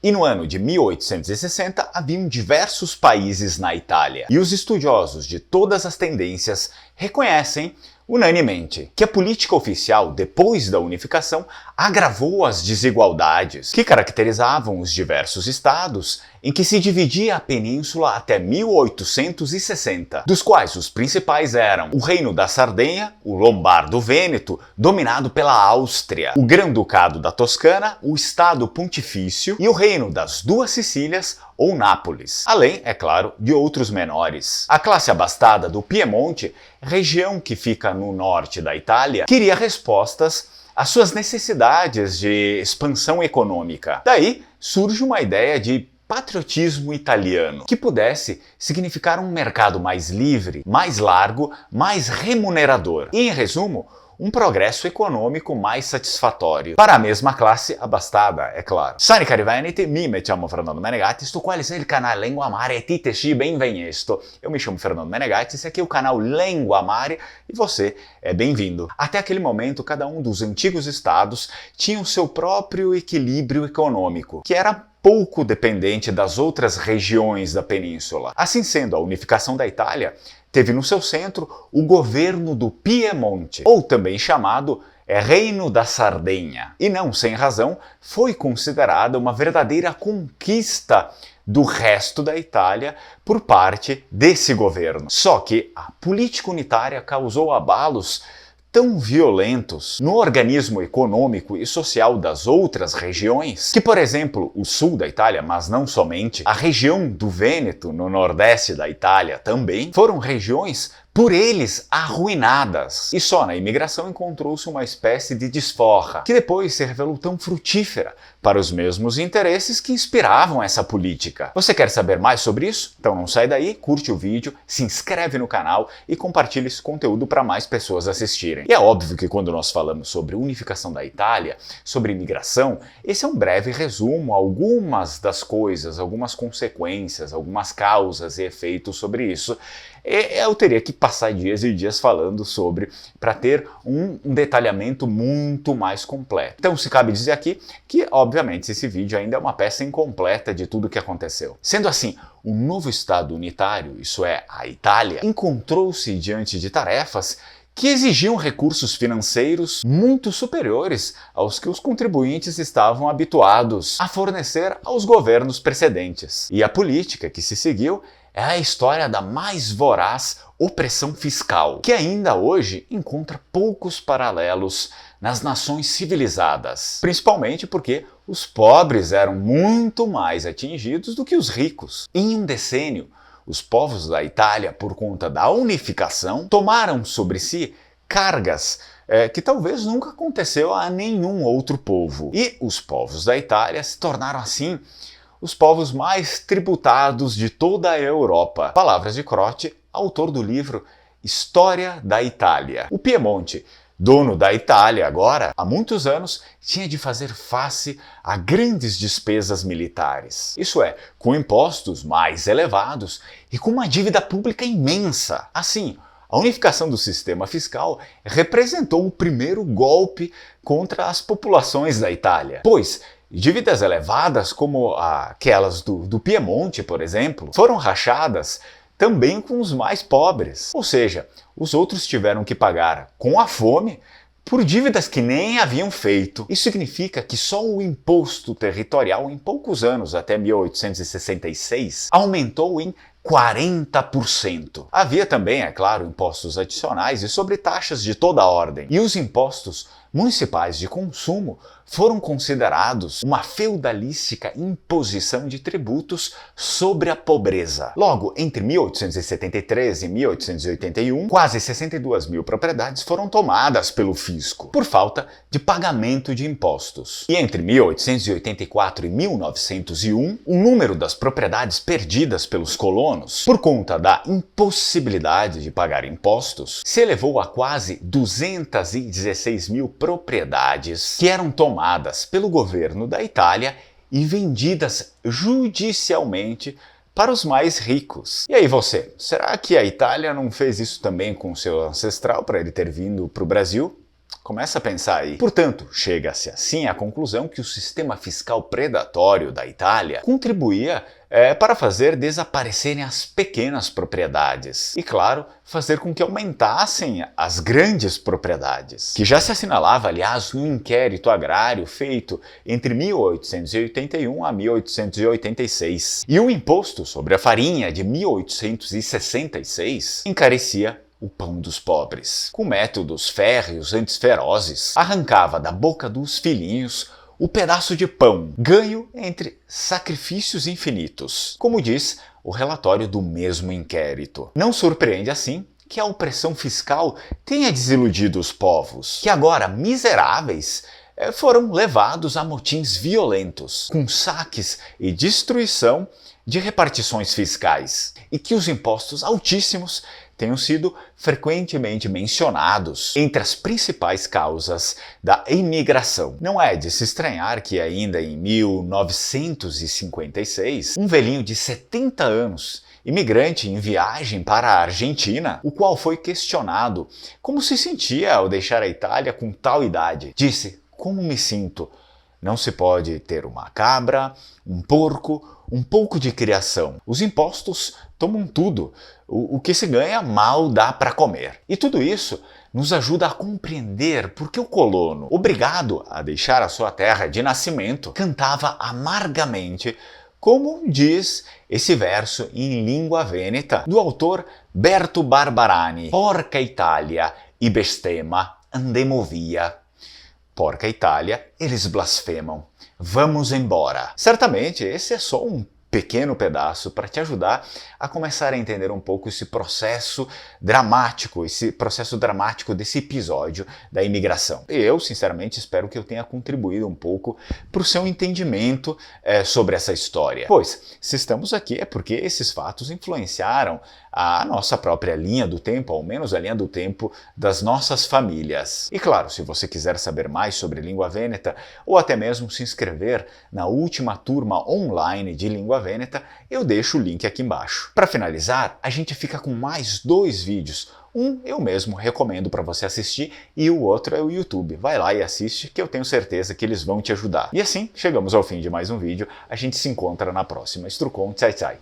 E no ano de 1860 haviam diversos países na Itália, e os estudiosos de todas as tendências reconhecem unanimemente que a política oficial depois da unificação agravou as desigualdades que caracterizavam os diversos estados em que se dividia a península até 1860, dos quais os principais eram o Reino da Sardenha, o Lombardo-Vêneto, dominado pela Áustria, o Grão-Ducado da Toscana, o Estado Pontifício e o Reino das Duas Sicílias ou Nápoles, além, é claro, de outros menores. A classe abastada do Piemonte, região que fica no norte da Itália, queria respostas às suas necessidades de expansão econômica. Daí surge uma ideia de patriotismo italiano, que pudesse significar um mercado mais livre, mais largo, mais remunerador e, em resumo, um progresso econômico mais satisfatório para a mesma classe abastada, é claro. Sani cari veneti, mi chiamo Fernando Menegatti, sto quale sei il canale Lengua Mare e titeci benvenuto. Eu me chamo Fernando Menegatti, esse aqui é o canal Lengua Mare e você é bem-vindo. Até aquele momento, cada um dos antigos estados tinha o seu próprio equilíbrio econômico, que era pouco dependente das outras regiões da península. Assim sendo, a unificação da Itália teve no seu centro o governo do Piemonte, ou também chamado Reino da Sardenha. E não sem razão, foi considerada uma verdadeira conquista do resto da Itália por parte desse governo. Só que a política unitária causou abalos tão violentos no organismo econômico e social das outras regiões, que, por exemplo, o sul da Itália, mas não somente, a região do Vêneto, no nordeste da Itália também, foram regiões por eles arruinadas. E só na imigração encontrou-se uma espécie de desforra, que depois se revelou tão frutífera para os mesmos interesses que inspiravam essa política. Você quer saber mais sobre isso? Então não sai daí, curte o vídeo, se inscreve no canal e compartilha esse conteúdo para mais pessoas assistirem. E é óbvio que quando nós falamos sobre unificação da Itália, sobre imigração, esse é um breve resumo, algumas das coisas, algumas consequências, algumas causas e efeitos sobre isso. Eu teria que passar dias e dias falando sobre, para ter um detalhamento muito mais completo. Então se cabe dizer aqui que, obviamente, esse vídeo ainda é uma peça incompleta de tudo o que aconteceu. Sendo assim, o novo Estado unitário, isso é, a Itália, encontrou-se diante de tarefas que exigiam recursos financeiros muito superiores aos que os contribuintes estavam habituados a fornecer aos governos precedentes. E a política que se seguiu é a história da mais voraz opressão fiscal, que ainda hoje encontra poucos paralelos nas nações civilizadas, principalmente porque os pobres eram muito mais atingidos do que os ricos. Em um decênio, os povos da Itália, por conta da unificação, tomaram sobre si cargas que talvez nunca aconteceu a nenhum outro povo. E os povos da Itália se tornaram assim os povos mais tributados de toda a Europa. Palavras de Croce, autor do livro História da Itália. O Piemonte, dono da Itália agora, há muitos anos, tinha de fazer face a grandes despesas militares. Isso é, com impostos mais elevados e com uma dívida pública imensa. Assim, a unificação do sistema fiscal representou o primeiro golpe contra as populações da Itália, pois dívidas elevadas, como aquelas do Piemonte, por exemplo, foram rachadas também com os mais pobres. Ou seja, os outros tiveram que pagar com a fome por dívidas que nem haviam feito. Isso significa que só o imposto territorial, em poucos anos, até 1866, aumentou em 40%. Havia também, é claro, impostos adicionais e sobretaxas de toda a ordem. E os impostos municipais de consumo foram considerados uma feudalística imposição de tributos sobre a pobreza. Logo, entre 1873 e 1881, quase 62 mil propriedades foram tomadas pelo fisco, por falta de pagamento de impostos. E entre 1884 e 1901, o número das propriedades perdidas pelos colonos, por conta da impossibilidade de pagar impostos, se elevou a quase 216 mil propriedades que eram tomadas pelo governo da Itália e vendidas judicialmente para os mais ricos. E aí você, será que a Itália não fez isso também com seu ancestral para ele ter vindo para o Brasil? Começa a pensar aí. Portanto, chega-se assim à conclusão que o sistema fiscal predatório da Itália contribuía para fazer desaparecerem as pequenas propriedades e, claro, fazer com que aumentassem as grandes propriedades. Que já se assinalava, aliás, um inquérito agrário feito entre 1881 a 1886. E o imposto sobre a farinha de 1866 encarecia o pão dos pobres. Com métodos férreos antes ferozes, arrancava da boca dos filhinhos o pedaço de pão, ganho entre sacrifícios infinitos, como diz o relatório do mesmo inquérito. Não surpreende, assim, que a opressão fiscal tenha desiludido os povos, que agora miseráveis foram levados a motins violentos, com saques e destruição de repartições fiscais, e que os impostos altíssimos tenham sido frequentemente mencionados entre as principais causas da imigração. Não é de se estranhar que ainda em 1956, um velhinho de 70 anos, imigrante em viagem para a Argentina, o qual foi questionado como se sentia ao deixar a Itália com tal idade, disse: "Como me sinto? Não se pode ter uma cabra, um porco, um pouco de criação. Os impostos tomam tudo. O que se ganha mal dá para comer." E tudo isso nos ajuda a compreender por que o colono, obrigado a deixar a sua terra de nascimento, cantava amargamente, como diz esse verso em língua vêneta do autor Berto Barbarani: "Porca Italia, e bestema, andemo via." Porca Itália, eles blasfemam. Vamos embora. Certamente esse é só um pequeno pedaço para te ajudar a começar a entender um pouco esse processo dramático desse episódio da imigração. Eu, sinceramente, espero que eu tenha contribuído um pouco para o seu entendimento sobre essa história. Pois, se estamos aqui é porque esses fatos influenciaram a nossa própria linha do tempo, ao menos a linha do tempo das nossas famílias. E claro, se você quiser saber mais sobre língua vêneta, ou até mesmo se inscrever na última turma online de língua vêneta, eu deixo o link aqui embaixo. Para finalizar, a gente fica com mais 2 vídeos. Um eu mesmo recomendo para você assistir e o outro é o YouTube. Vai lá e assiste que eu tenho certeza que eles vão te ajudar. E assim, chegamos ao fim de mais um vídeo. A gente se encontra na próxima. Strucon, tchau, tchau.